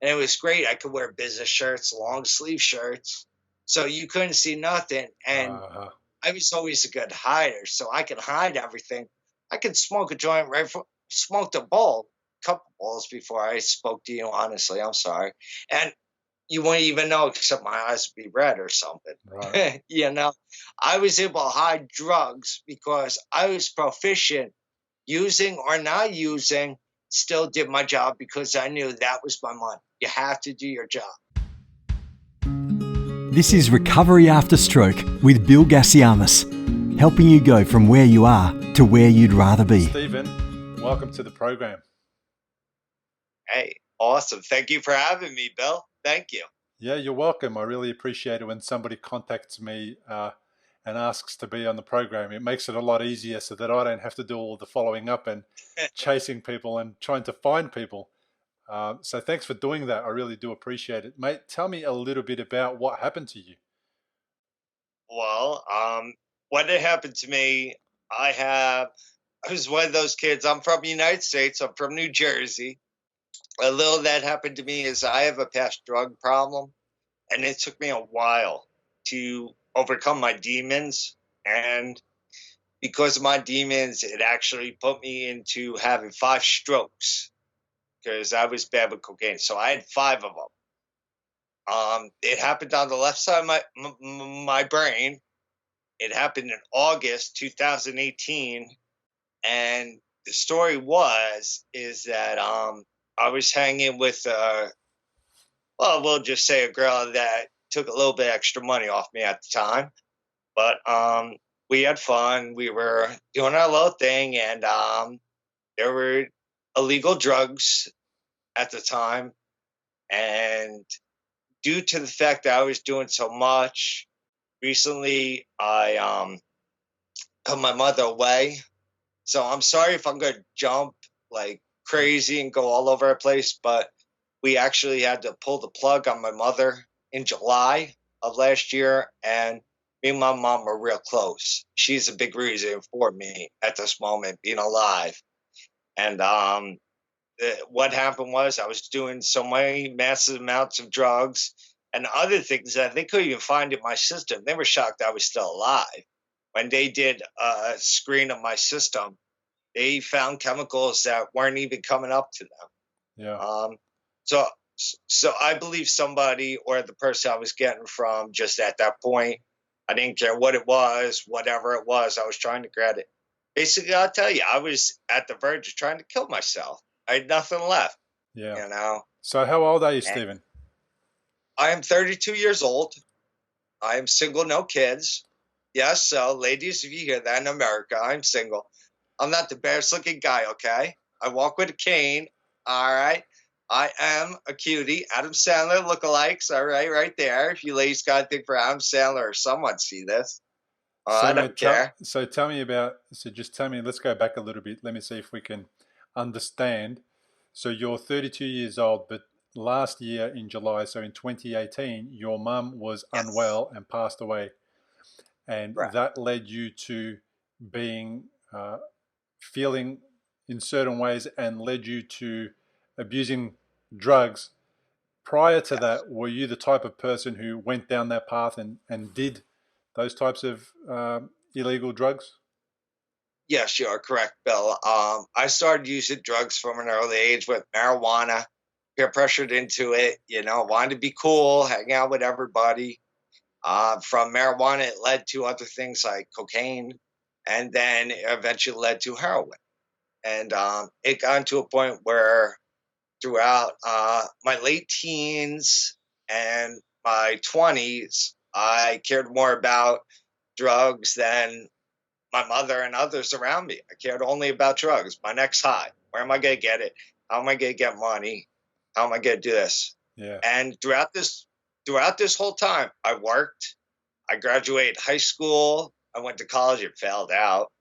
And it was great. I could wear business shirts, long sleeve shirts, so you couldn't see nothing. And Uh-huh. I was always a good hider, so I could hide everything. I could smoke a joint smoked a bowl, couple bowls before I spoke to you. Honestly, I'm sorry, and you wouldn't even know except my eyes would be red or something. Right. I was able to hide drugs because I was proficient using or not using. Still did my job because I knew that was my money. You have to do your job. This is Recovery After Stroke with Bill Gassiamis, helping you go from where you are to where you'd rather be. Stephen, welcome to the program. Hey, awesome. Thank you for having me, Bill. Thank you. Yeah, you're welcome. I really appreciate it when somebody contacts me and asks to be on the program. It makes it a lot easier so that I don't have to do all the following up and chasing people and trying to find people. So thanks for doing that. I really do appreciate it. Mate, tell me a little bit about what happened to you. Well, what had happened to me, I was one of those kids. I'm from the United States. I'm from New Jersey. A little that happened to me is I have a past drug problem, and it took me a while to overcome my demons. And because of my demons, it actually put me into having 5 strokes because I was bad with cocaine. So I had 5 of them. It happened on the left side of my brain. It happened in August 2018, and the story is that I was hanging with well, we'll just say a girl that took a little bit extra money off me at the time, but we had fun. We were doing our little thing, and there were illegal drugs at the time, and due to the fact that I was doing so much, recently I put my mother away. So I'm sorry if I'm going to jump like crazy and go all over the place, but we actually had to pull the plug on my mother in July of last year, and me and my mom were real close. She's a big reason for me at this moment being alive. And what happened was I was doing so many massive amounts of drugs and other things that they couldn't even find in my system. They were shocked I was still alive. When they did a screen of my system, they found chemicals that weren't even coming up to them. Yeah. So, so I believe somebody or the person I was getting from just at that point, I didn't care what it was, whatever it was, I was trying to get it. Basically, I'll tell you, I was at the verge of trying to kill myself. I had nothing left, Yeah. you know. So how old are you, And Stephen? I am 32 years old. I am single, no kids. Yes, so ladies, if you hear that in America, I'm single. I'm not the best looking guy, okay? I walk with a cane, all right? I am a cutie. Adam Sandler lookalikes, all right there. If you ladies got to think for Adam Sandler or someone see this, I So, don't mate, care. tell me about. So, just tell me. Let's go back a little bit. Let me see if we can understand. So, you're 32 years old, but last year in July, so in 2018, your mum was Yes, unwell and passed away, and correct. that led you to being feeling in certain ways, and led you to abusing drugs. Prior to Yes. that, were you the type of person who went down that path and did those types of illegal drugs? Yes, you are correct, Bill. I started using drugs from an early age with marijuana, peer pressured into it, wanted to be cool, hang out with everybody. From marijuana, it led to other things like cocaine, and then it eventually led to heroin. And it got to a point where throughout my late teens and my 20s, I cared more about drugs than my mother and others around me. I cared only about drugs, my next high. Where am I going to get it? How am I going to get money? How am I going to do this? Yeah. And throughout this whole time, I worked. I graduated high school. I went to college and failed out.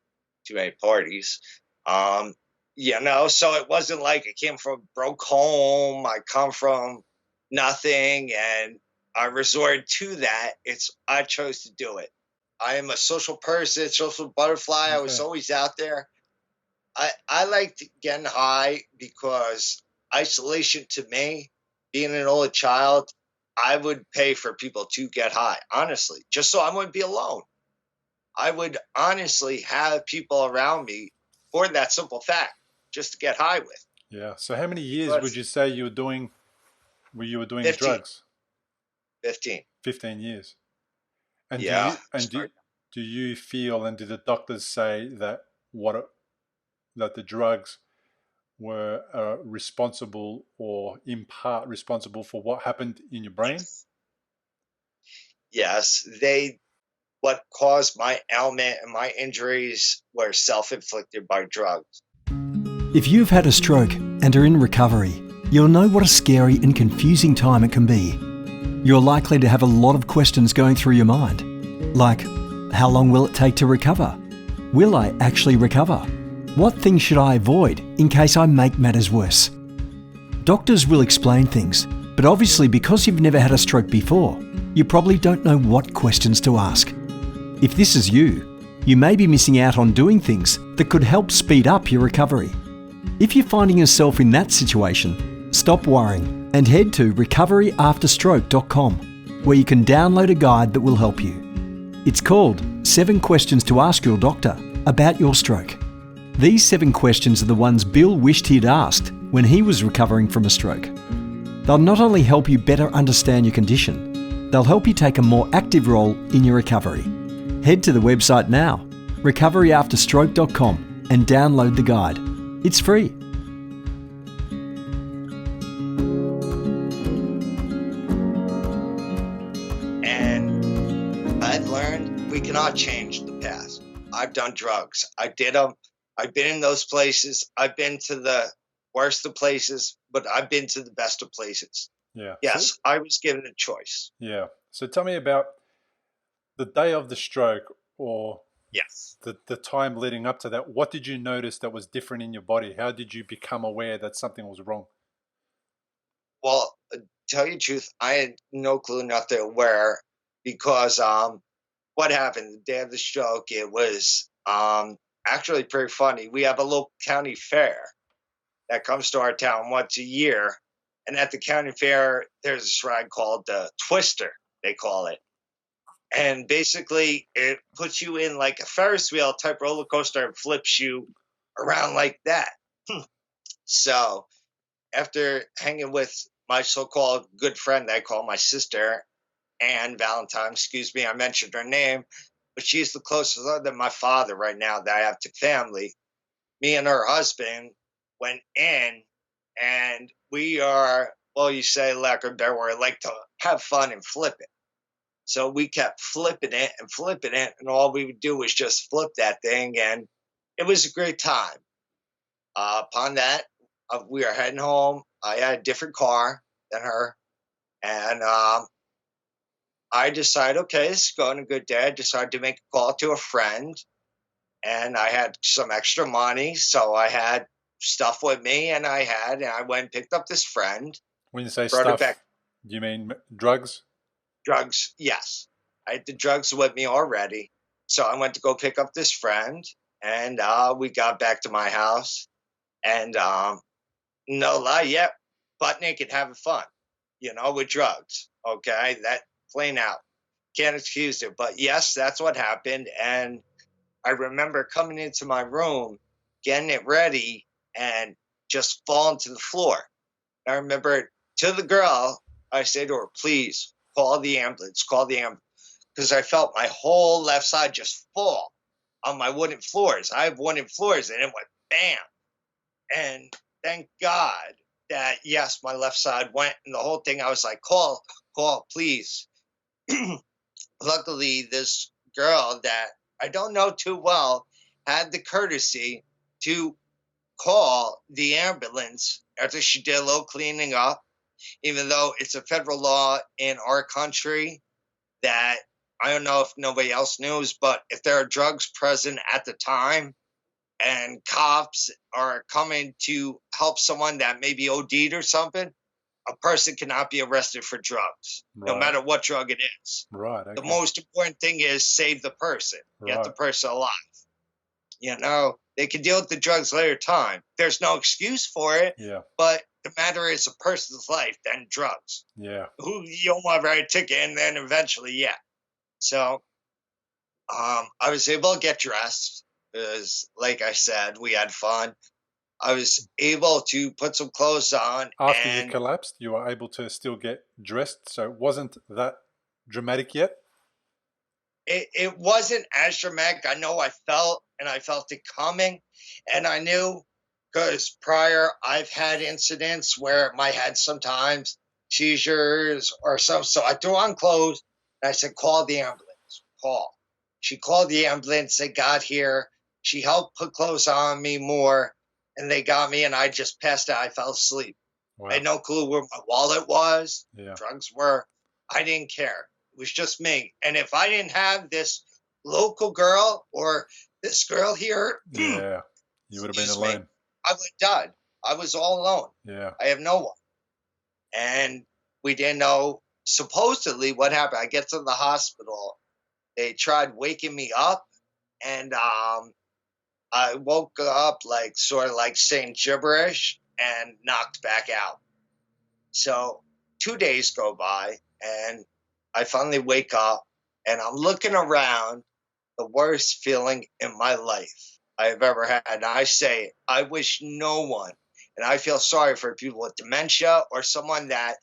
Too many parties. Um, so it wasn't like I came from broke home. I come from nothing, and I resorted to that. I chose to do it. I am a social person, social butterfly. I was Okay. always out there. I liked getting high because isolation to me being an only child, I would pay for people to get high, honestly, just so I wouldn't be alone. I would honestly have people around me for that simple fact, just to get high with. Yeah. So how many years would Because you say you were doing 15, drugs? 15. 15 years. And Yeah. do you feel, and did the doctors say that that the drugs were responsible, or in part responsible, for what happened in your brain? Yes, what caused my ailment and my injuries were self-inflicted by drugs. If you've had a stroke and are in recovery, you'll know what a scary and confusing time it can be. You're likely to have a lot of questions going through your mind, like, how long will it take to recover? Will I actually recover? What things should I avoid in case I make matters worse? Doctors will explain things, but obviously because you've never had a stroke before, you probably don't know what questions to ask. If this is you, you may be missing out on doing things that could help speed up your recovery. If you're finding yourself in that situation, stop worrying and head to recoveryafterstroke.com, where you can download a guide that will help you. It's called 7 Questions to Ask Your Doctor About Your Stroke. These 7 questions are the ones Bill wished he'd asked when he was recovering from a stroke. They'll not only help you better understand your condition, they'll help you take a more active role in your recovery. Head to the website now, recoveryafterstroke.com, and download the guide. It's free. And I've learned we cannot change the past. I've done drugs. I did them. I've been in those places. I've been to the worst of places, but I've been to the best of places. Yeah. Yes, I was given a choice. Yeah. So tell me about the day of the stroke, or Yes. the time leading up to that. What did you notice that was different in your body? How did you become aware that something was wrong? Well, tell you the truth, I had no clue, nothing where, because what happened the day of the stroke, it was actually pretty funny. We have a local county fair that comes to our town once a year. And at the county fair, there's this ride called the Twister, they call it. And basically, it puts you in like a Ferris wheel type roller coaster and flips you around like that. So after hanging with my so-called good friend that I call my sister, Anne Valentine, excuse me, I mentioned her name, but she's the closest other than my father right now that I have to family. Me and her husband went in, and we are, well, you say lack of better word, like to have fun and flip it. So we kept flipping it, and all we would do was just flip that thing, and it was a great time. Upon that, we are heading home. I had a different car than her, and I decided, okay, this is going a good day. I decided to make a call to a friend, and I had some extra money, so I had stuff with me, and I went and picked up this friend. When you say brought stuff, her back. do you mean drugs? Drugs, yes. I had the drugs with me already. So I went to go pick up this friend, and we got back to my house, and no lie, yet butt naked having fun, with drugs. Okay, that plain out. Can't excuse it. But yes, that's what happened. And I remember coming into my room, getting it ready, and just falling to the floor. I remember to the girl, I said to her, please call the ambulance, because I felt my whole left side just fall on my wooden floors. I have wooden floors, and it went bam. And thank God that, yes, my left side went, and the whole thing, I was like, call, please. Luckily, this girl that I don't know too well had the courtesy to call the ambulance after she did a little cleaning up, even though it's a federal law in our country that I don't know if nobody else knows, but if there are drugs present at the time and cops are coming to help someone that may be OD'd or something, a person cannot be arrested for drugs, no matter what drug it is. Right. Okay. The most important thing is save the person, get the person alive. They can deal with the drugs later time. There's no excuse for it, yeah. but the matter is a person's life than drugs. Yeah. Who you don't want to write a ticket, and then eventually, yeah. So I was able to get dressed because, like I said, we had fun. I was able to put some clothes on, After you and collapsed, you were able to still get dressed, so it wasn't that dramatic yet? it wasn't as dramatic. I know I felt it coming, and I knew because prior I've had incidents where my head sometimes seizures or something. So I threw on clothes and I said, "Call the ambulance." Call. She called the ambulance. They got here. She helped put clothes on me more, and they got me, and I just passed out. I fell asleep. Wow. I had no clue where my wallet was, Yeah. drugs were. I didn't care. It was just me. And if I didn't have this local girl or this girl here, Yeah. You would have been excuse me, alone. I would have died. I was all alone. Yeah. I have no one. And we didn't know supposedly what happened. I get to the hospital. They tried waking me up, and I woke up like sort of like saying gibberish and knocked back out. So 2 days go by, and I finally wake up, and I'm looking around, the worst feeling in my life I have ever had. And I say, I wish no one, and I feel sorry for people with dementia or someone that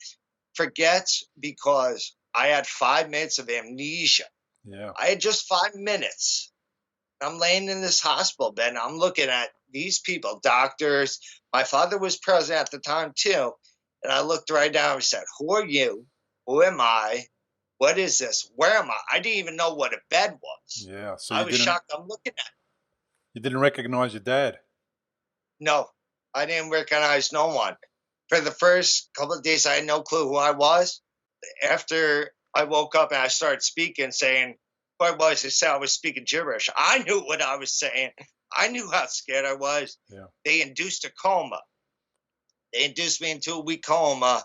forgets, because I had 5 minutes of amnesia. Yeah. I had just 5 minutes. I'm laying in this hospital bed, and I'm looking at these people, doctors. My father was present at the time too. And I looked right down and said, "Who are you? Who am I? What is this? Where am I?" I didn't even know what a bed was. Yeah. So I was shocked. I'm looking at it. You didn't recognize your dad? No, I didn't recognize no one. For the first couple of days, I had no clue who I was. After I woke up and I started speaking, saying who I was, I said I was speaking gibberish. I knew what I was saying. I knew how scared I was. Yeah. They induced a coma. They induced me into a week coma.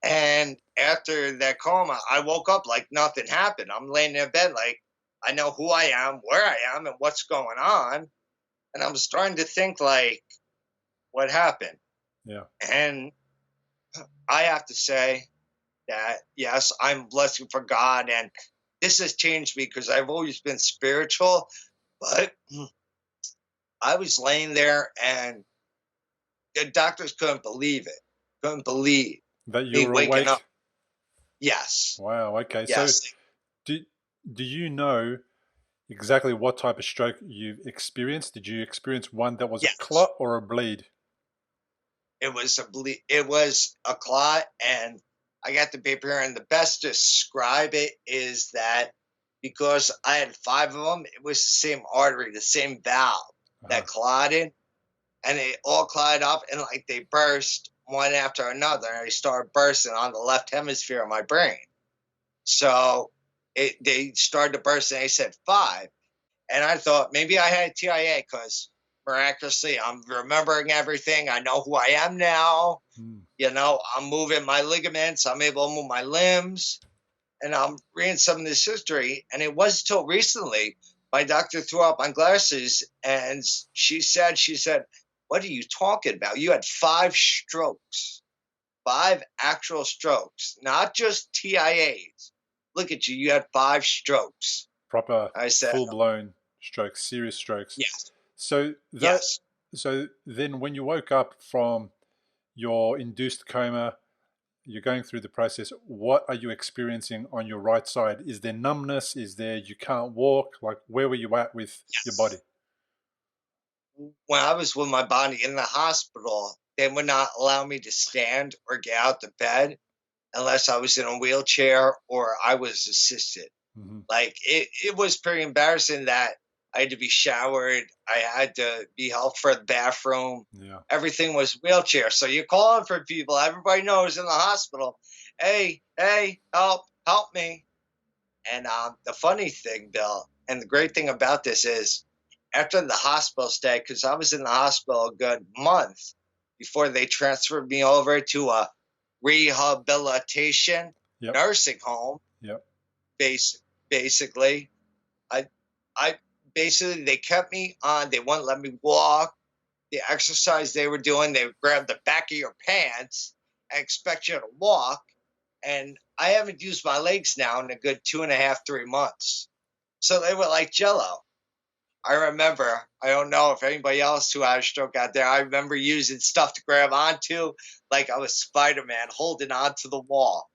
And after that coma, I woke up like nothing happened. I'm laying in bed like I know who I am, where I am, and what's going on. And I'm starting to think like, what happened? Yeah. And I have to say that, yes, I'm blessed for God. And this has changed me because I've always been spiritual. But I was laying there and the doctors couldn't believe it. Couldn't believe That me you were waking awake? up. Yes. Wow. Okay. Yes. So do you know exactly what type of stroke you've experienced? Did you experience one that was Yes. a clot or a bleed? It was it was a clot, and I got the paper here, and the best to describe it is that because I had 5 of them, it was the same artery, the same valve that clotted, and they all clotted up, and like they burst one after another, and they started bursting on the left hemisphere of my brain. So they started to burst, and they said 5, and I thought maybe I had TIA because miraculously I'm remembering everything. I know who I am now. You know, I'm moving my ligaments. I'm able to move my limbs. And I'm reading some of this history. And it wasn't until recently my doctor threw out my glasses and she said, "What are you talking about? You had 5 strokes, 5 actual strokes, not just TIAs. Look at you. You had 5 strokes." Proper, I said, full-blown strokes, serious strokes. yes. So Yes. So then when you woke up from your induced coma, you're going through the process, what are you experiencing on your right side? Is there numbness? Is there, you can't walk? Like, where were you at with your body? When I was with my body in the hospital, they would not allow me to stand or get out of bed unless I was in a wheelchair or I was assisted. Mm-hmm. Like it was pretty embarrassing that I had to be showered. I had to be helped for the bathroom. Yeah. Everything was wheelchair. So you're calling for people. Everybody knows in the hospital, hey, help me. And the funny thing, Bill, and the great thing about this is after the hospital stay, because I was in the hospital a good month before they transferred me over to a rehabilitation nursing home. Yep. Basically, I basically they kept me on. They wouldn't let me walk. the exercise they were doing, they would grab the back of your pants and expect you to walk. And I haven't used my legs now in a good 2.5, 3 months. So they were like jello. I remember, I don't know if anybody else who had a stroke out there, I remember using stuff to grab onto, like I was Spider-Man holding onto the wall,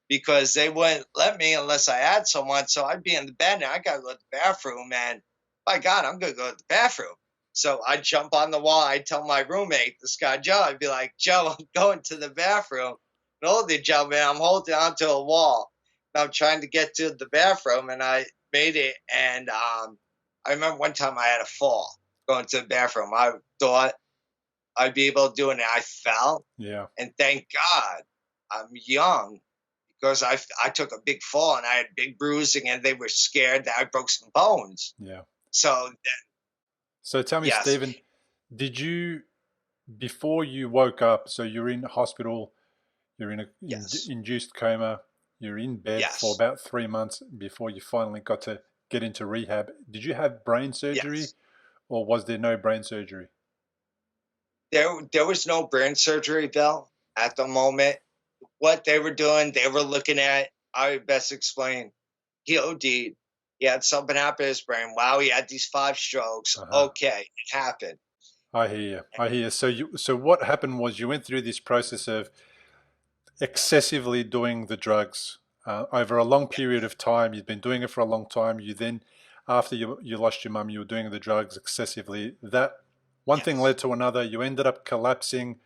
because they wouldn't let me unless I had someone. So I'd be in the bed and I got to go to the bathroom, and by God, I'm going to go to the bathroom. So I'd jump on the wall. I'd tell my roommate, this guy Joe, I'd be like, Joe, I'm going to the bathroom. And hold it, Joe, man, I'm holding onto a wall. And I'm trying to get to the bathroom, and I made it. And I remember one time I had a fall going to the bathroom. I thought I'd be able to do it, and I fell. Yeah. And thank God I'm young, because I took a big fall and I had big bruising, and they were scared that I broke some bones. Yeah. So tell me, yes. Stephen, did you, before you woke up, so you're in hospital, you're in a Yes. induced coma, you're in bed Yes. for about 3 months before you finally got to get into rehab. Did you have brain surgery, Yes. or was there no brain surgery? There was no brain surgery, Bill, at the moment. What they were doing, they were looking at, I would best explain, he OD'd. He had something happen to his brain. Wow, he had these 5 strokes. Okay, it happened. I hear you. So what happened was you went through this process of excessively doing the drugs over a long period of time. You'd been doing it for a long time. You then, after you lost your mum, you were doing the drugs excessively. That one thing led to another. You ended up collapsing.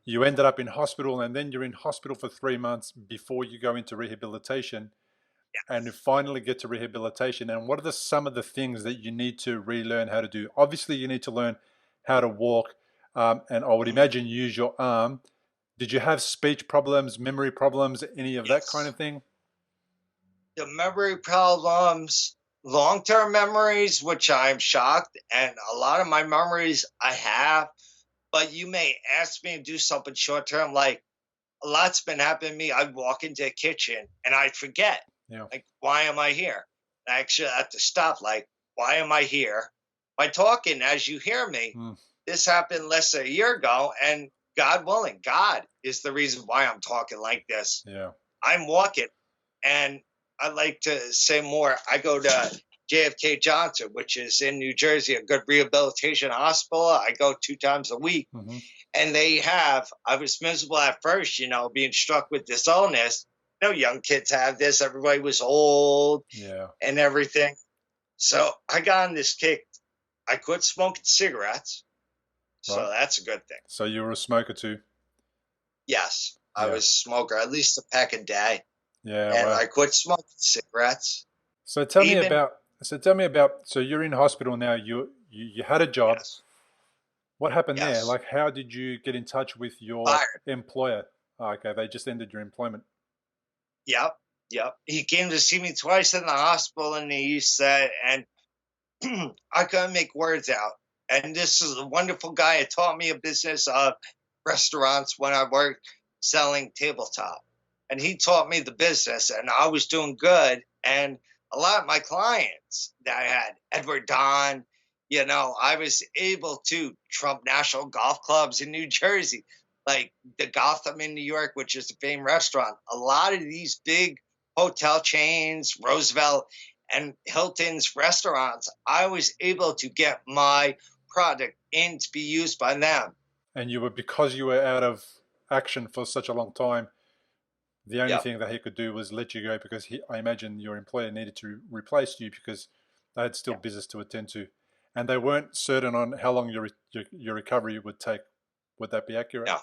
You ended up in hospital, and then you're in hospital for 3 months before you go into rehabilitation. And you finally get to rehabilitation. And what are some of the things that you need to relearn how to do? Obviously, you need to learn how to walk, and I would imagine use your arm. Did you have speech problems, memory problems, any of that kind of thing? The memory problems, long-term memories, which I'm shocked, and a lot of my memories I have, but you may ask me to do something short-term, like a lot's been happening to me. I'd walk into a kitchen and I'd forget. Yeah. Like, why am I here? I actually have to stop. Like, why am I here? By talking as you hear me. This happened less than a year ago, and God willing, God is the reason why I'm talking like this. Yeah. I'm walking, and I'd like to say more. I go to JFK Johnson, which is in New Jersey, a good rehabilitation hospital. I go 2 times a week. And I was miserable at first, being struck with this illness. Young kids have this. Everybody was old and everything. So I got on this kick. I quit smoking cigarettes. Right. So that's a good thing. So you were a smoker too? Yes. I was a smoker, at least a pack a day. Yeah. And I quit smoking cigarettes. So tell me about, so you're in hospital now. You had a job. Yes. What happened there? Like, how did you get in touch with your employer? Oh, okay, they just ended your employment. Yep. He came to see me twice in the hospital, and he said, and I couldn't make words out. And this is a wonderful guy. He taught me a business of restaurants when I worked selling tabletop. And he taught me the business, and I was doing good. And a lot of my clients that I had, Edward Don, I was able to trump national golf clubs in New Jersey, like the Gotham in New York, which is a famed restaurant. A lot of these big hotel chains, Roosevelt and Hilton's restaurants, I was able to get my product in to be used by them. And because you were out of action for such a long time, the only thing that he could do was let you go, because I imagine your employer needed to replace you because they had still business to attend to. And they weren't certain on how long your recovery would take. Would that be accurate? Yeah.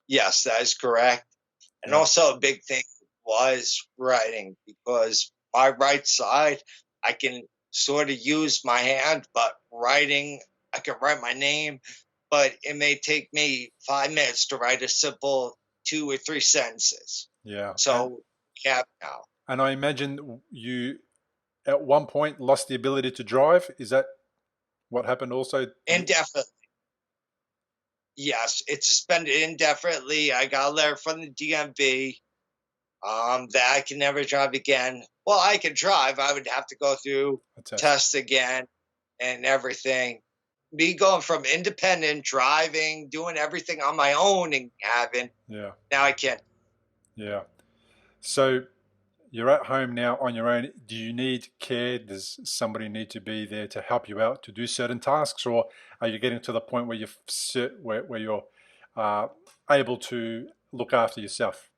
Yes, that is correct. And also a big thing was writing, because my right side, I can sort of use my hand, but writing, I can write my name, but it may take me 5 minutes to write a simple 2 or 3 sentences. Yeah. So, now. And I imagine you, at one point, lost the ability to drive. Is that what happened also? Indefinitely. Yes, it's suspended indefinitely. I got a letter from the DMV that I can never drive again. Well, I can drive. I would have to go through tests again and everything. me going from independent, driving, doing everything on my own and having, Yeah. now I can't. Yeah. So you're at home now on your own. Do you need care? Does somebody need to be there to help you out to do certain tasks, or are you getting to the point where where you're uh, able to look after yourself?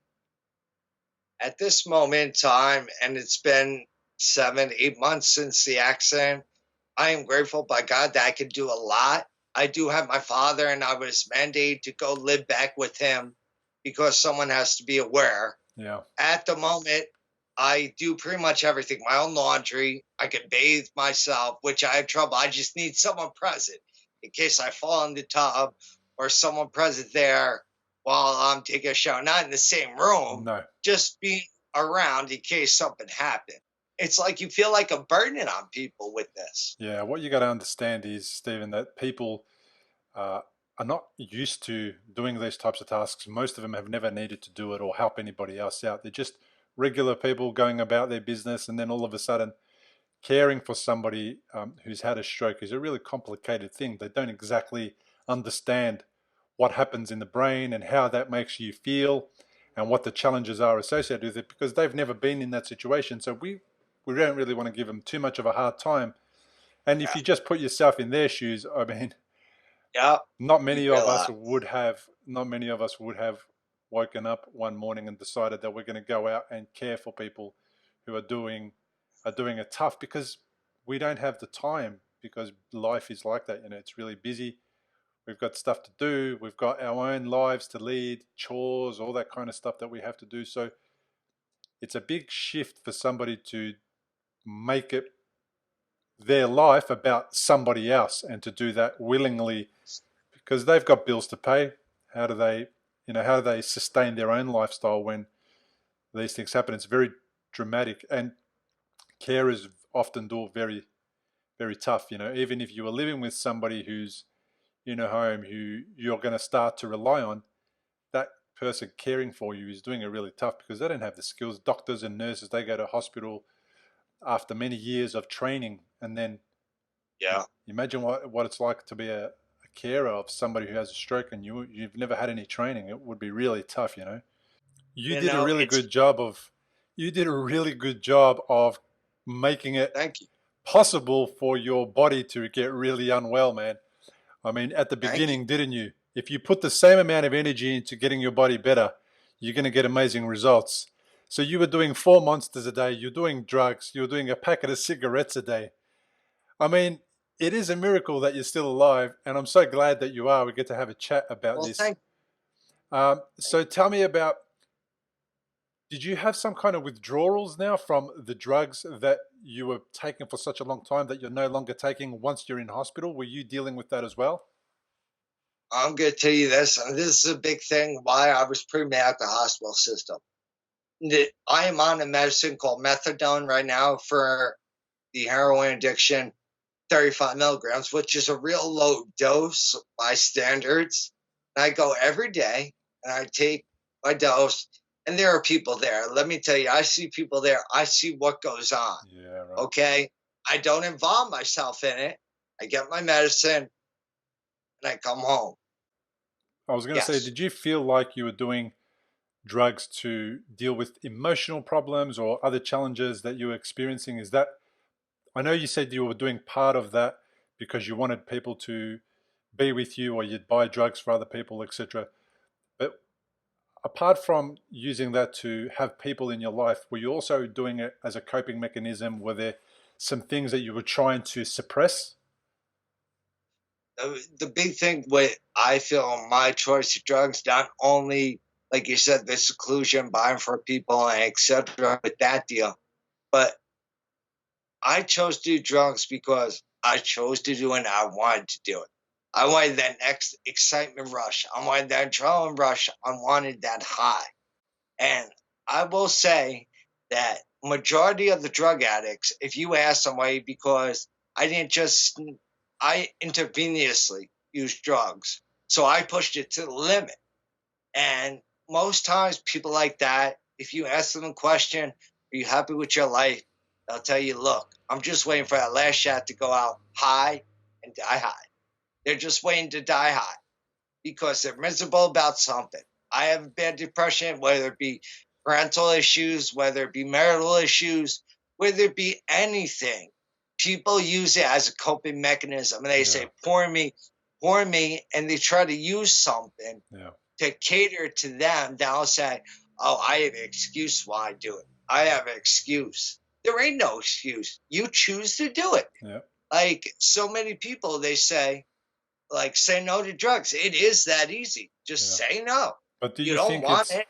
At this moment in time, and it's been 7, 8 months since the accident, I am grateful by God that I can do a lot. I do have my father, and I was mandated to go live back with him because someone has to be aware. Yeah. At the moment, I do pretty much everything. My own laundry. I can bathe myself, which I have trouble. I just need someone present in case I fall in the tub, or someone present there while I'm taking a shower. Not in the same room, No. just being around in case something happened. It's like you feel like a burden on people with this. Yeah. What you got to understand is, Stephen, that people uh, are not used to doing these types of tasks. Most of them have never needed to do it or help anybody else out. They're just regular people going about their business, and then all of a sudden, caring for somebody who's had a stroke is a really complicated thing. They don't exactly understand what happens in the brain and how that makes you feel and what the challenges are associated with it, because they've never been in that situation. So we don't really want to give them too much of a hard time. And if Yeah, you just put yourself in their shoes, I mean, yeah, not you many of us realize. would have woken up one morning and decided that we're going to go out and care for people who are doing it tough, because we don't have the time, because life is like that. It's really busy. We've got stuff to do. We've got our own lives to lead, chores, all that kind of stuff that we have to do. So it's a big shift for somebody to make it their life about somebody else and to do that willingly, because they've got bills to pay. How do they, how do they sustain their own lifestyle when these things happen? It's very dramatic, and carers often do it very, very tough. Even if you are living with somebody who's in a home who you're going to start to rely on, that person caring for you is doing it really tough because they don't have the skills. Doctors and nurses, they go to hospital after many years of training, and then Yeah. imagine what it's like to be a carer of somebody who has a stroke and you've never had any training. It would be really tough. You You did a know, really it's good job of you did a really good job of making it thank you. possible for your body to get really unwell, man. I mean, at the Thank you. beginning, didn't you? If you put the same amount of energy into getting your body better, you're going to get amazing results. So you were doing 4 monsters a day, you're doing drugs, you're doing a packet of cigarettes a day. I mean, it is a miracle that you're still alive, and I'm so glad that you are. We get to have a chat about Well, this. thank So tell me about, did you have some kind of withdrawals now from the drugs that you were taking for such a long time that you're no longer taking once you're in hospital? Were you dealing with that as well? I'm going to tell you this, and this is a big thing why I was pretty mad at the hospital system. I am on a medicine called methadone right now for the heroin addiction, 35 milligrams, which is a real low dose by standards. And I go every day and I take my dose, and there are people there. Let me tell you, I see people there. I see what goes on. Yeah, right. Okay. I don't involve myself in it. I get my medicine and I come home. I was going to say, Yes. did you feel like you were doing drugs to deal with emotional problems or other challenges that you were experiencing? Is that, I know you said you were doing part of that because you wanted people to be with you or you'd buy drugs for other people, etc. But apart from using that to have people in your life, were you also doing it as a coping mechanism? Were there some things that you were trying to suppress? The big thing with I feel my choice of drugs, not only like you said, the seclusion, buying for people, and etc. with that deal, but I chose to do drugs because I chose to do it and I wanted to do it. I wanted that next excitement rush. I wanted that adrenaline rush. I wanted that high. And I will say that majority of the drug addicts, if you ask somebody, because I intravenously use drugs. So I pushed it to the limit. And most times people like that, if you ask them a question, are you happy with your life? They'll tell you, look, I'm just waiting for that last shot to go out high and die high. They're just waiting to die high because they're miserable about something. I have bad depression, whether it be parental issues, whether it be marital issues, whether it be anything. People use it as a coping mechanism, and they say, poor me, and they try to use something to cater to them. They'll say, oh, I have an excuse why I do it. I have an excuse. There ain't no excuse. You choose to do it. Yeah. Like so many people, they say, like, say no to drugs. It is that easy. Just say no. But do you don't want it.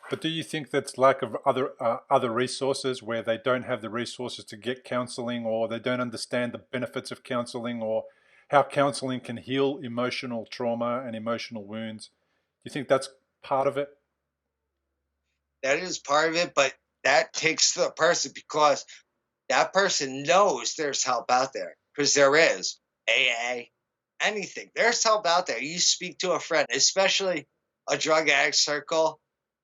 But do you think that's lack of other resources, where they don't have the resources to get counselling, or they don't understand the benefits of counselling, or how counselling can heal emotional trauma and emotional wounds? Do you think that's part of it? That is part of it, but that takes the person, because that person knows there's help out there, because there is AA, anything. There's help out there. You speak to a friend, especially a drug addict circle.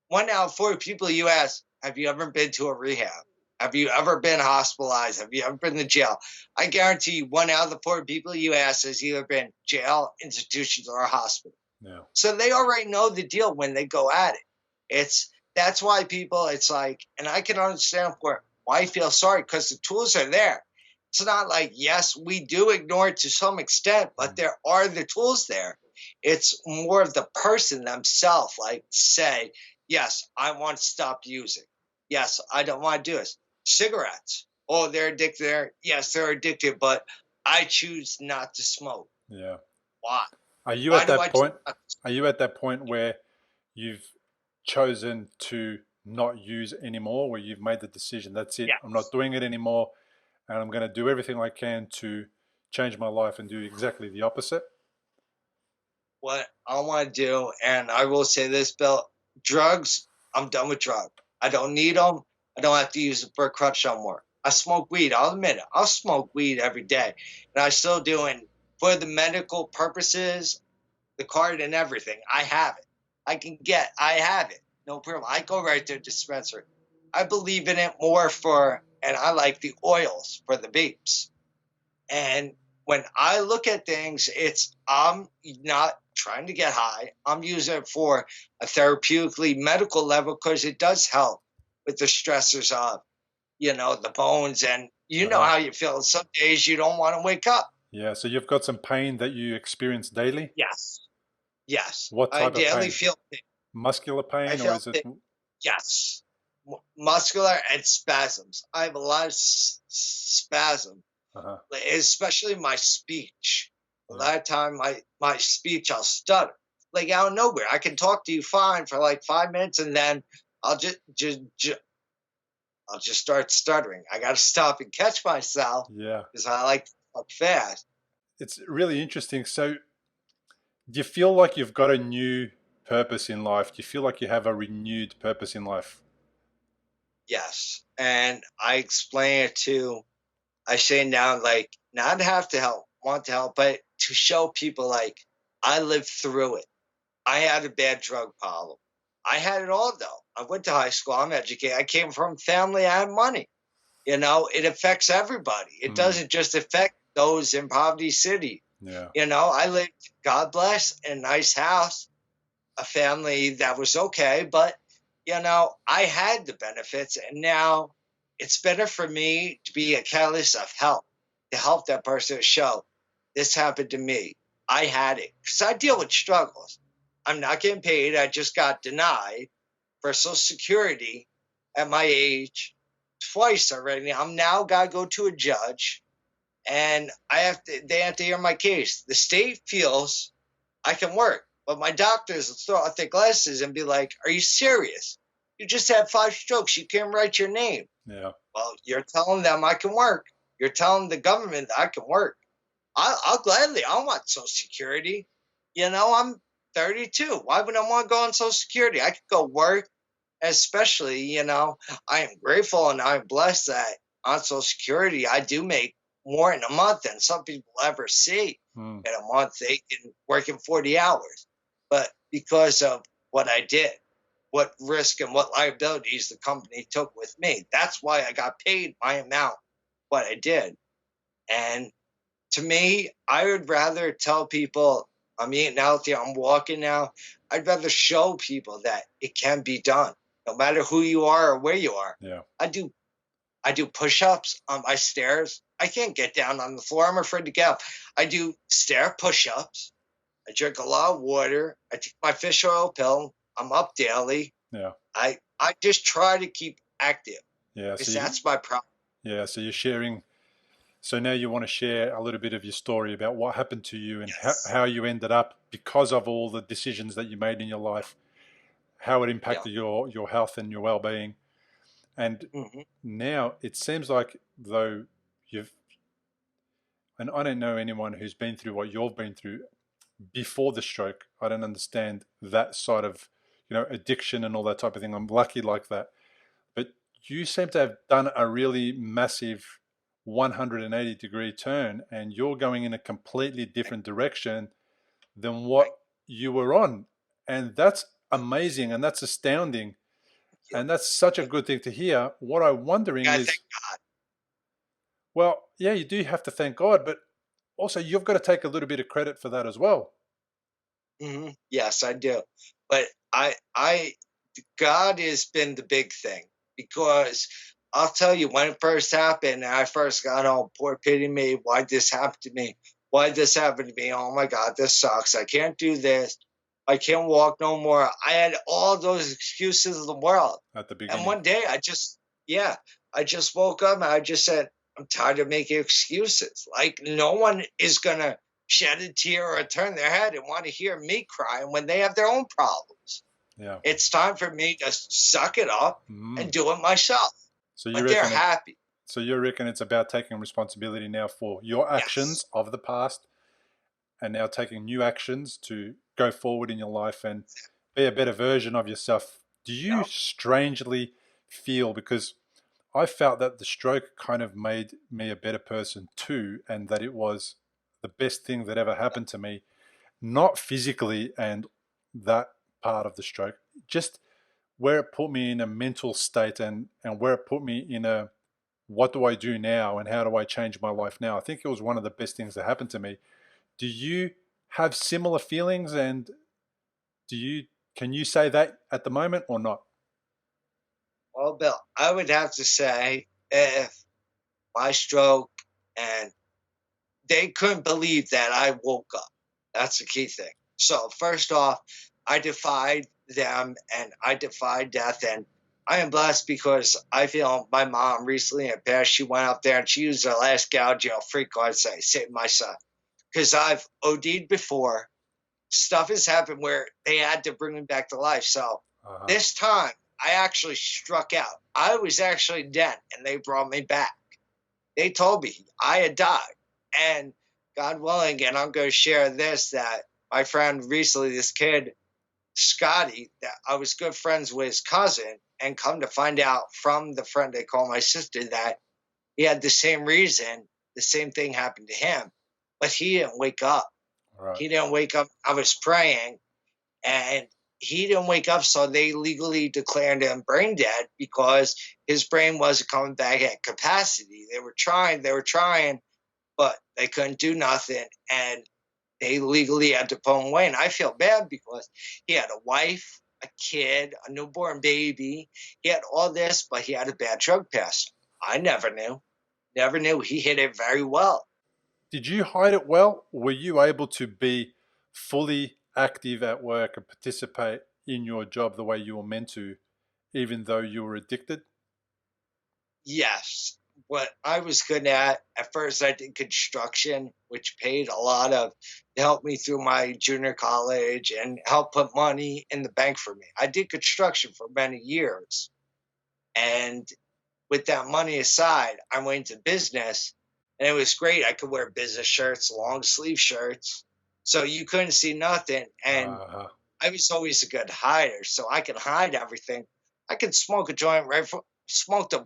1 out of 4 people you ask, have you ever been to a rehab? Have you ever been hospitalized? Have you ever been to jail? I guarantee you 1 out of the 4 people you ask has either been jail, institutions, or a hospital. Yeah. So they already know the deal when they go at it. That's why people, it's like, and I can understand why I feel sorry, because the tools are there. It's not like, yes, we do ignore it to some extent, but there are the tools there. It's more of the person themselves, like, say, yes, I want to stop using. Yes, I don't want to do this. Cigarettes. Oh, they're addicted there. Yes, they're addicted, but I choose not to smoke. Yeah. Why? Are you at that point? Are you at that point where you've chosen to not use anymore, where you've made the decision, that's it, I'm not doing it anymore, and I'm going to do everything I can to change my life and do exactly the opposite? What I want to do, and I will say this, Bill, drugs, I'm done with drugs. I don't need them. I don't have to use it for a crutch no more. I smoke weed. I'll admit it. I'll smoke weed every day. And I still do it for the medical purposes, the card and everything. I have it. I have it. No problem. I go right to the dispensary. I believe in it more and I like the oils for the vapes. And when I look at things, I'm not trying to get high. I'm using it for a therapeutically medical level, because it does help with the stressors of, the bones, and know how you feel. Some days you don't want to wake up. Yeah, so you've got some pain that you experience daily? Yes. What type of pain? I daily feel pain. Muscular pain, or is it? Yes. Muscular and spasms. I have a lot of spasm. Especially my speech. A lot of time, my speech, I'll stutter. Like out of nowhere. I can talk to you fine for like 5 minutes, and then I'll just start stuttering. I got to stop and catch myself. Yeah. Because I like to talk fast. It's really interesting. So do you feel like you've got a new purpose in life? Do you feel like you have a renewed purpose in life? Yes. And I explain it to, I say now, like, not have to help, want to help, but to show people, like, I lived through it. I had a bad drug problem. I had it all, though. I went to high school. I'm educated. I came from a family. I had money. It affects everybody. It doesn't just affect those in poverty city. Yeah. I lived, God bless, in a nice house, a family that was okay, but, I had the benefits, and now it's better for me to be a catalyst of help, to help that person show this happened to me. I had it, because I deal with struggles. I'm not getting paid. I just got denied for Social Security at my age twice already. I'm now got to go to a judge, and they have to hear my case. The state feels I can work, but my doctors will throw out their glasses and be like, are you serious? You just had 5 strokes. You can't write your name. Yeah. Well, you're telling them I can work. You're telling the government that I can work. I'll gladly. I want Social Security. I'm 32. Why would I want to go on Social Security? I could go work, especially, I am grateful and I'm blessed that on Social Security, I do make more in a month than some people ever see in a month. They can work in 40 hours. But because of what I did, what risk and what liabilities the company took with me, that's why I got paid my amount, what I did. And To me, I would rather tell people I'm eating healthy, I'm walking now. I'd rather show people that it can be done, no matter who you are or where you are. Yeah. I do push-ups on my stairs. I can't get down on the floor. I'm afraid to get up. I do stair push-ups. I drink a lot of water. I take my fish oil pill. I'm up daily. Yeah. I just try to keep active. Yeah. Because that's my problem. Yeah. So you're sharing. So now you want to share a little bit of your story about what happened to you and how you ended up because of all the decisions that you made in your life, how it impacted your health and your well-being. And now it seems like though and I don't know anyone who's been through what you've been through before the stroke. I don't understand that side of, addiction and all that type of thing. I'm lucky like that. But you seem to have done a really massive 180-degree turn, and you're going in a completely different direction than what you were on. And that's amazing, and that's astounding. And that's such a good thing to hear. What I'm wondering is, thank God. well, yeah, you do have to thank God, but also you've got to take a little bit of credit for that as well. Yes, I do. But God has been the big thing, because I'll tell you, when it first happened, and I first got home, poor pity me, why'd this happen to me? Why'd this happen to me? Oh my God, this sucks. I can't do this. I can't walk no more. I had all those excuses in the world. At the beginning. And one day I just woke up and I just said, I'm tired of making excuses. Like, no one is going to shed a tear or turn their head and want to hear me crying when they have their own problems. Yeah. It's time for me to suck it up and do it myself. So but they're happy. So you reckon it's about taking responsibility now for your actions of the past, and now taking new actions to go forward in your life and be a better version of yourself. Do you strangely feel, because I felt that the stroke kind of made me a better person too, and that it was the best thing that ever happened to me, not physically and that part of the stroke, just where it put me in a mental state and where it put me in a, what do I do now and how do I change my life now? I think it was one of the best things that happened to me. Do you have similar feelings, and can you say that at the moment or not? Well, Bill, I would have to say, if my stroke, and they couldn't believe that I woke up. That's the key thing. So first off, I defied them and I defied death, and I am blessed because I feel my mom recently had passed. She went up there and she used her last gouge free card to say, save my son. Because I've OD'd before. Stuff has happened where they had to bring me back to life. So this time, I actually struck out. I was actually dead, and they brought me back. They told me I had died. And God willing, and I'm going to share this, that my friend recently, this kid, Scotty, that I was good friends with his cousin, and come to find out from the friend they call my sister that he had the same reason, the same thing happened to him, but he didn't wake up. Right. He didn't wake up. I was praying, and he didn't wake up, so they legally declared him brain dead because his brain wasn't coming back at capacity. They were trying, but they couldn't do nothing, and they legally had to pull him away. And I feel bad because he had a wife, a kid, a newborn baby. He had all this, but he had a bad drug past. I never knew. He hid it very well. Did you hide it well? Were you able to be fully active at work and participate in your job the way you were meant to, even though you were addicted? Yes. What I was good at first, I did construction, which paid a lot to help me through my junior college and help put money in the bank for me. I did construction for many years. And with that money aside, I went into business, and it was great. I could wear business shirts, long sleeve shirts, so you couldn't see nothing. And I was always a good hider, so I could hide everything. I could smoke a joint smoked a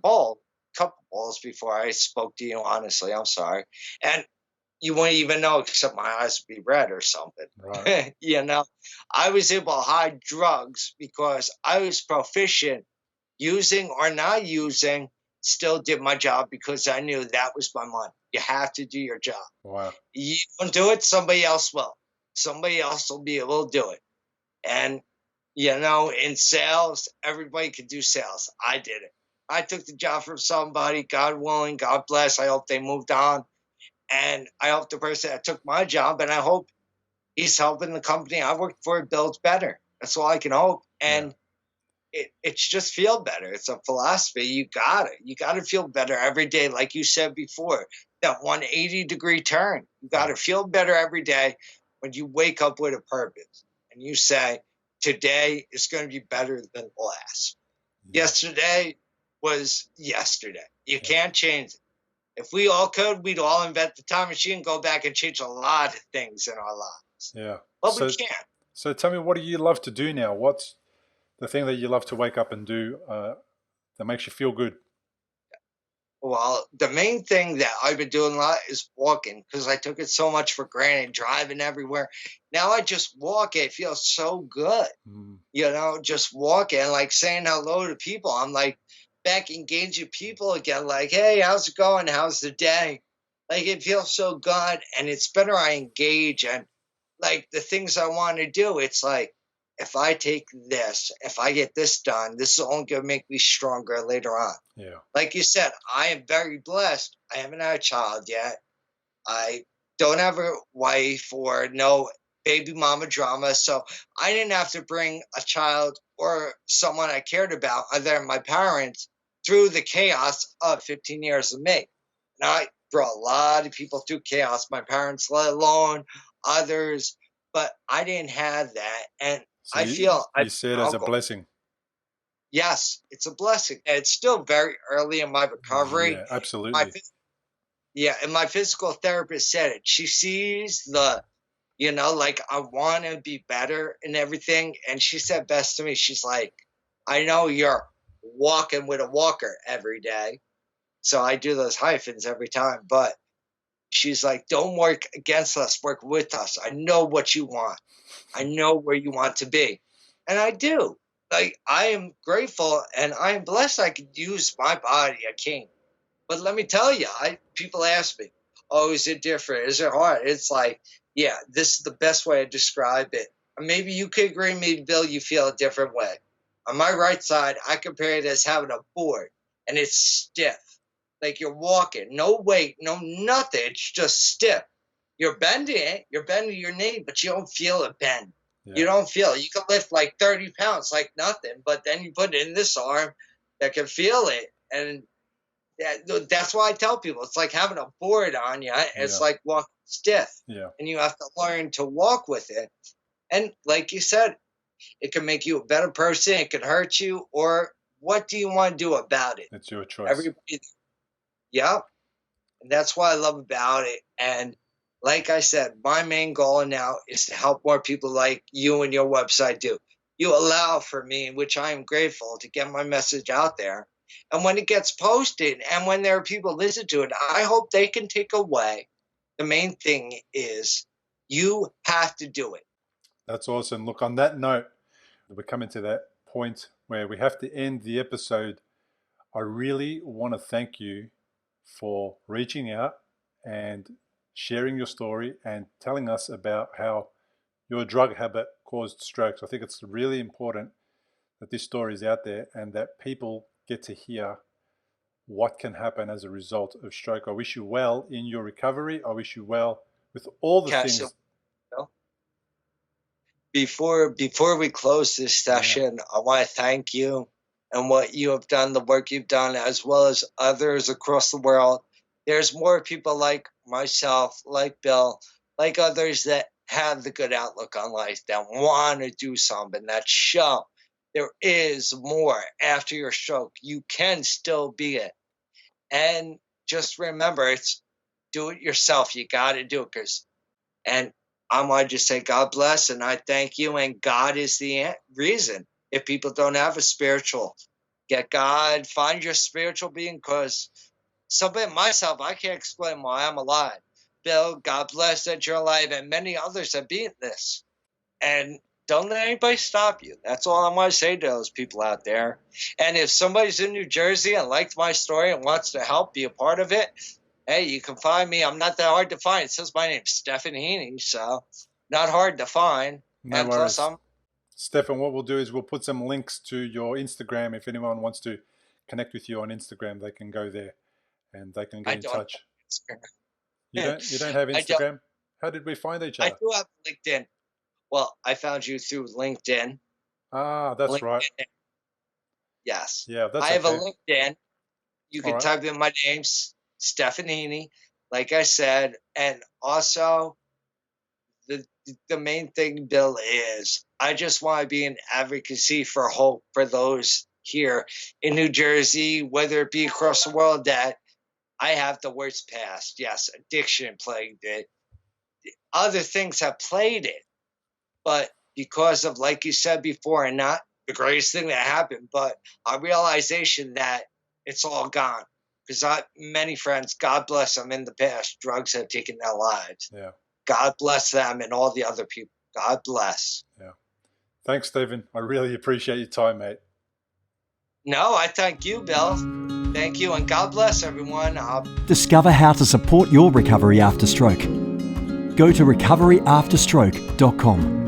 couple bowls before I spoke to you, honestly. I'm sorry. And you wouldn't even know, except my eyes would be red or something. Right. I was able to hide drugs because I was proficient, using or not using, still did my job because I knew that was my money. You have to do your job. Wow. You don't do it, somebody else will. Somebody else will be able to do it. And, in sales, everybody can do sales. I did it. I took the job from somebody, God willing, God bless. I hope they moved on. And I hope the person that took my job, and I hope he's helping the company I worked for builds better. That's all I can hope. And it's just feel better. It's a philosophy. You got it. You got to feel better every day. Like you said before, that 180-degree turn. You got to feel better every day when you wake up with a purpose and you say, today is going to be better than last. Yesterday was yesterday. You can't change it. If we all could, we'd all invent the time machine and go back and change a lot of things in our lives. Yeah. But we can't. So tell me, what do you love to do now? What's the thing that you love to wake up and do that makes you feel good? Well, the main thing that I've been doing a lot is walking, because I took it so much for granted, driving everywhere. Now I just walk. It feels so good, just walking, like saying hello to people. I'm like back engaging people again, like, hey, how's it going? How's the day? Like, it feels so good, and it's better I engage. And like the things I want to do, it's like, if I take this, if I get this done, this is only going to make me stronger later on. Yeah. Like you said, I am very blessed. I haven't had a child yet. I don't have a wife or no baby mama drama. So I didn't have to bring a child or someone I cared about, other than my parents, through the chaos of 15 years of me. And I brought a lot of people through chaos, my parents let alone, others, but I didn't have that. And so I feel you see it as a blessing. Yes, it's a blessing. And it's still very early in my recovery. Yeah, absolutely. And my physical therapist said it. She sees the, like, I want to be better and everything. And she said best to me. She's like, I know you're walking with a walker every day. So I do those hyphens every time. But she's like, don't work against us, work with us. I know what you want. I know where you want to be. And I do. Like, I am grateful and I am blessed I could use my body. I can't. But let me tell you, people ask me, oh, is it different? Is it hard? It's like, yeah, this is the best way to describe it. Maybe you could agree, maybe, Bill, you feel a different way. On my right side, I compare it as having a board, and it's stiff. Like you're walking, no weight, no nothing. It's just stiff. You're bending it. You're bending your knee, but you don't feel it bend. Yeah. You don't feel it. You can lift like 30 pounds like nothing, but then you put it in this arm that can feel it. And that's why I tell people it's like having a board on you. It's like walking stiff. Yeah. And you have to learn to walk with it. And like you said, it can make you a better person. It can hurt you. Or what do you want to do about it? It's your choice. Yeah. And that's what I love about it. And like I said, my main goal now is to help more people like you and your website do. You allow for me, which I am grateful, to get my message out there. And when it gets posted and when there are people listen to it, I hope they can take away. The main thing is you have to do it. That's awesome. Look, on that note, we're coming to that point where we have to end the episode. I really want to thank you for reaching out and sharing your story and telling us about how your drug habit caused strokes. I think it's really important that this story is out there and that people get to hear what can happen as a result of stroke. I wish you well in your recovery. I wish you well with all the things. Before we close this session, I want to thank you and what you have done, the work you've done, as well as others across the world. There's more people like myself, like Bill, like others that have the good outlook on life, that want to do something, that show there is more after your stroke. You can still be it. And just remember, it's do it yourself. You got to do it. And I want to just say God bless, and I thank you, and God is the reason. If people don't have a spiritual, get God, find your spiritual being, because somebody myself, I can't explain why I'm alive. Bill, God bless that you're alive, and many others have beaten this. And don't let anybody stop you. That's all I want to say to those people out there. And if somebody's in New Jersey and liked my story and wants to help be a part of it, hey, you can find me. I'm not that hard to find. It says my name's Stephen Heaney, so not hard to find. No and worries. plus, Stefan, what we'll do is we'll put some links to your Instagram. If anyone wants to connect with you on Instagram, they can go there and they can get in touch. You don't have Instagram? How did we find each other? I do have LinkedIn. Well, I found you through LinkedIn. Ah, that's LinkedIn. right. Yes. Yeah, that's I have okay. a LinkedIn. You can type in my name, Stephen Heaney, like I said. And also, the main thing, Bill, is I just want to be an advocacy for hope for those here in New Jersey, whether it be across the world, that I have the worst past. Yes, addiction plagued it. Other things have played it. But because of, like you said before, and not the greatest thing that happened, but a realization that it's all gone. Because many friends, God bless them, in the past, drugs have taken their lives. Yeah. God bless them and all the other people. God bless. Yeah. Thanks, Stephen. I really appreciate your time, mate. No, I thank you, Bill. Thank you, and God bless everyone. Discover how to support your recovery after stroke. Go to recoveryafterstroke.com.